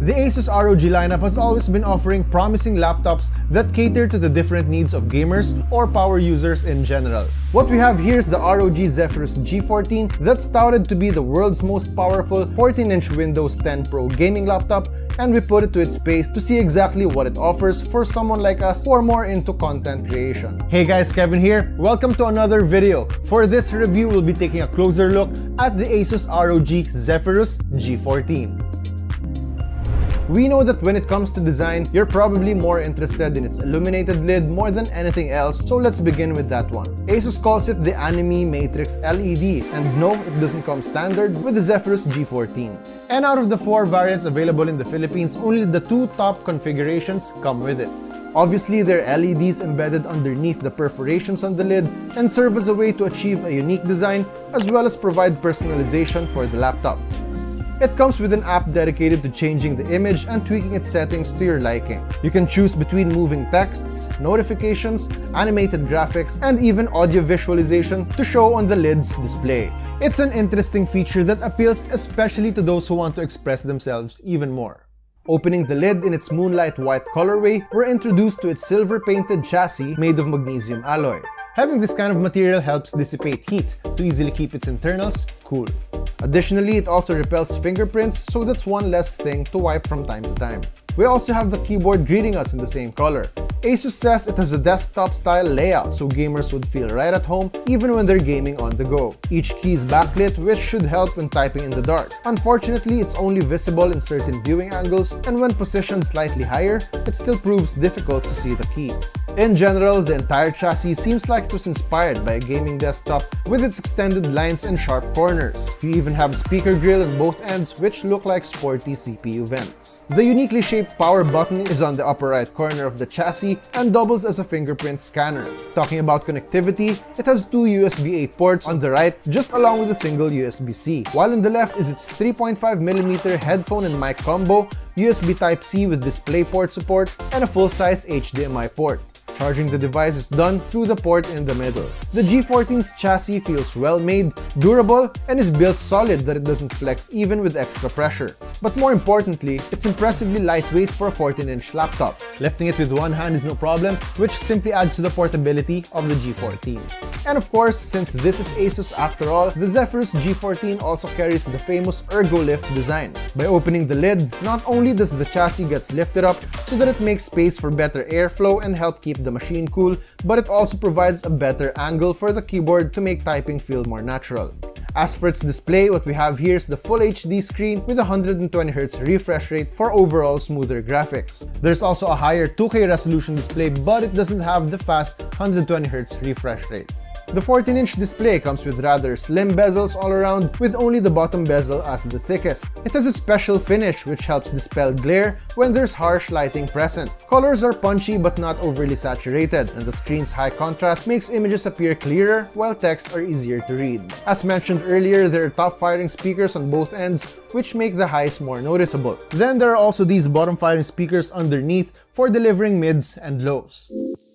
The ASUS ROG lineup has always been offering promising laptops that cater to the different needs of gamers or power users in general. What we have here is the ROG Zephyrus G14 that's touted to be the world's most powerful 14-inch Windows 10 Pro gaming laptop, and we put it to its pace to see exactly what it offers for someone like us who are more into content creation. Hey guys, Kevin here. Welcome to another video. For this review, we'll be taking a closer look at the ASUS ROG Zephyrus G14. We know that when it comes to design, you're probably more interested in its illuminated lid more than anything else, so let's begin with that one. ASUS calls it the Anime Matrix LED, and no, it doesn't come standard with the Zephyrus G14. And out of the 4 variants available in the Philippines, only the 2 top configurations come with it. Obviously, there are LEDs embedded underneath the perforations on the lid and serve as a way to achieve a unique design as well as provide personalization for the laptop. It comes with an app dedicated to changing the image and tweaking its settings to your liking. You can choose between moving texts, notifications, animated graphics, and even audio visualization to show on the lid's display. It's an interesting feature that appeals especially to those who want to express themselves even more. Opening the lid in its moonlight white colorway, we're introduced to its silver-painted chassis made of magnesium alloy. Having this kind of material helps dissipate heat to easily keep its internals cool. Additionally, it also repels fingerprints, so that's one less thing to wipe from time to time. We also have the keyboard greeting us in the same color. ASUS says it has a desktop-style layout so gamers would feel right at home even when they're gaming on the go. Each key is backlit, which should help when typing in the dark. Unfortunately, it's only visible in certain viewing angles, and when positioned slightly higher, it still proves difficult to see the keys. In general, the entire chassis seems like it was inspired by a gaming desktop with its extended lines and sharp corners. You even have speaker grill on both ends, which look like sporty CPU vents. The uniquely shaped power button is on the upper right corner of the chassis and doubles as a fingerprint scanner. Talking about connectivity, it has 2 USB-A ports on the right, just along with a single USB-C, while on the left is its 3.5mm headphone and mic combo, USB Type-C with DisplayPort support, and a full-size HDMI port. Charging the device is done through the port in the middle. The G14's chassis feels well-made, durable, and is built solid that it doesn't flex even with extra pressure. But more importantly, it's impressively lightweight for a 14-inch laptop. Lifting it with one hand is no problem, which simply adds to the portability of the G14. And of course, since this is ASUS after all, the Zephyrus G14 also carries the famous Ergo Lift design. By opening the lid, not only does the chassis get lifted up so that it makes space for better airflow and help keep the machine cool, but it also provides a better angle for the keyboard to make typing feel more natural. As for its display, what we have here is the Full HD screen with a 120Hz refresh rate for overall smoother graphics. There's also a higher 2K resolution display, but it doesn't have the fast 120Hz refresh rate. The 14-inch display comes with rather slim bezels all around, with only the bottom bezel as the thickest. It has a special finish which helps dispel glare when there's harsh lighting present. Colors are punchy but not overly saturated, and the screen's high contrast makes images appear clearer while text are easier to read. As mentioned earlier, there are top-firing speakers on both ends which make the highs more noticeable. Then there are also these bottom-firing speakers underneath for delivering mids and lows.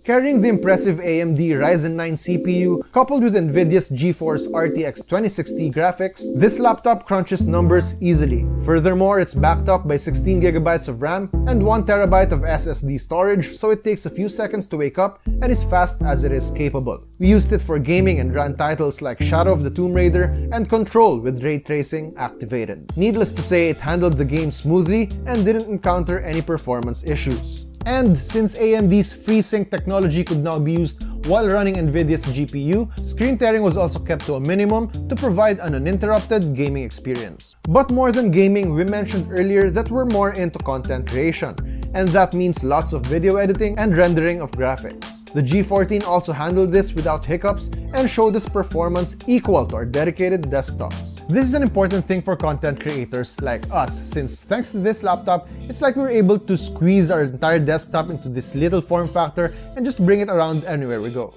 Carrying the impressive AMD Ryzen 9 CPU coupled with NVIDIA's GeForce RTX 2060 graphics, this laptop crunches numbers easily. Furthermore, it's backed up by 16GB of RAM and 1TB of SSD storage, so it takes a few seconds to wake up and is fast as it is capable. We used it for gaming and ran titles like Shadow of the Tomb Raider and Control with ray tracing activated. Needless to say, it handled the game smoothly and didn't encounter any performance issues. And since AMD's FreeSync technology could now be used while running NVIDIA's GPU, screen tearing was also kept to a minimum to provide an uninterrupted gaming experience. But more than gaming, we mentioned earlier that we're more into content creation, and that means lots of video editing and rendering of graphics. The G14 also handled this without hiccups and showed us performance equal to our dedicated desktops. This is an important thing for content creators like us, since thanks to this laptop, it's like we're able to squeeze our entire desktop into this little form factor and just bring it around anywhere we go.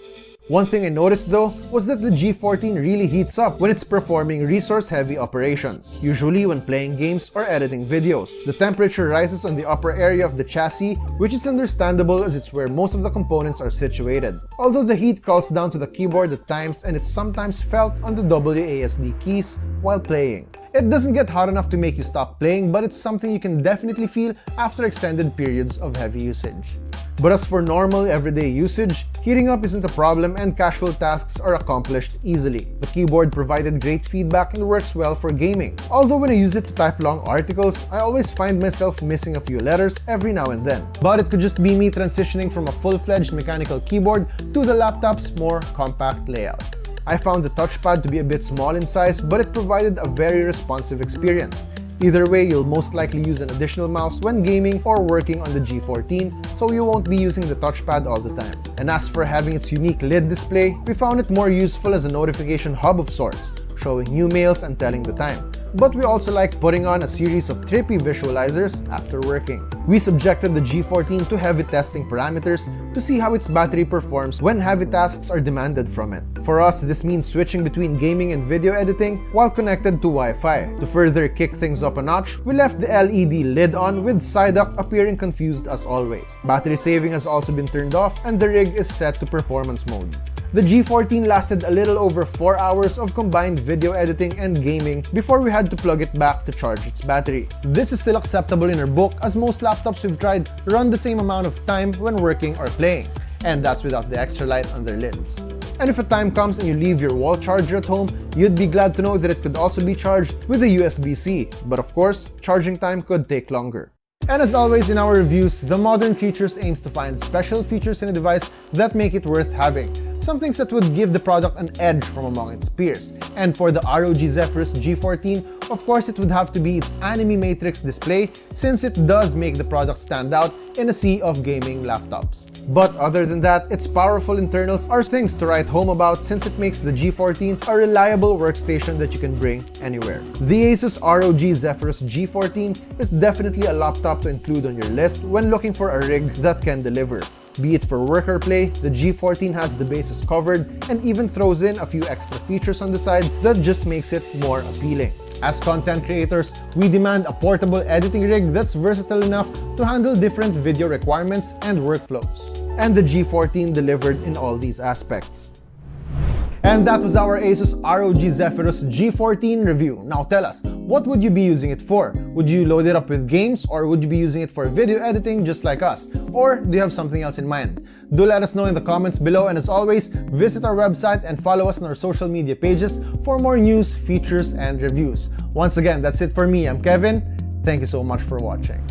One thing I noticed though was that the G14 really heats up when it's performing resource-heavy operations, usually when playing games or editing videos. The temperature rises on the upper area of the chassis, which is understandable as it's where most of the components are situated. Although the heat crawls down to the keyboard at times and it's sometimes felt on the WASD keys while playing. It doesn't get hot enough to make you stop playing, but it's something you can definitely feel after extended periods of heavy usage. But as for normal, everyday usage, heating up isn't a problem and casual tasks are accomplished easily. The keyboard provided great feedback and works well for gaming. Although when I use it to type long articles, I always find myself missing a few letters every now and then. But it could just be me transitioning from a full-fledged mechanical keyboard to the laptop's more compact layout. I found the touchpad to be a bit small in size, but it provided a very responsive experience. Either way, you'll most likely use an additional mouse when gaming or working on the G14, so you won't be using the touchpad all the time. And as for having its unique lid display, we found it more useful as a notification hub of sorts, showing new mails and telling the time. But we also like putting on a series of trippy visualizers after working. We subjected the G14 to heavy testing parameters to see how its battery performs when heavy tasks are demanded from it. For us, this means switching between gaming and video editing while connected to Wi-Fi. To further kick things up a notch, we left the LED lid on with Psyduck appearing confused as always. Battery saving has also been turned off and the rig is set to performance mode. The G14 lasted a little over 4 hours of combined video editing and gaming before we had to plug it back to charge its battery. This is still acceptable in our book as most laptops we've tried run the same amount of time when working or playing, and that's without the extra light on their lids. And if a time comes and you leave your wall charger at home, you'd be glad to know that it could also be charged with a USB-C, but of course, charging time could take longer. And as always in our reviews, The Modern Creatures aims to find special features in a device that make it worth having. Some things that would give the product an edge from among its peers. And for the ROG Zephyrus G14, of course it would have to be its anime matrix display, since it does make the product stand out in a sea of gaming laptops. But other than that, its powerful internals are things to write home about, since it makes the G14 a reliable workstation that you can bring anywhere. The ASUS ROG Zephyrus G14 is definitely a laptop to include on your list when looking for a rig that can deliver. Be it for work or play, the G14 has the bases covered and even throws in a few extra features on the side that just makes it more appealing. As content creators, we demand a portable editing rig that's versatile enough to handle different video requirements and workflows. And the G14 delivered in all these aspects. And that was our ASUS ROG Zephyrus G14 review. Now tell us, what would you be using it for? Would you load it up with games, or would you be using it for video editing just like us? Or do you have something else in mind? Do let us know in the comments below, and as always, visit our website and follow us on our social media pages for more news, features, and reviews. Once again, that's it for me. I'm Kevin. Thank you so much for watching.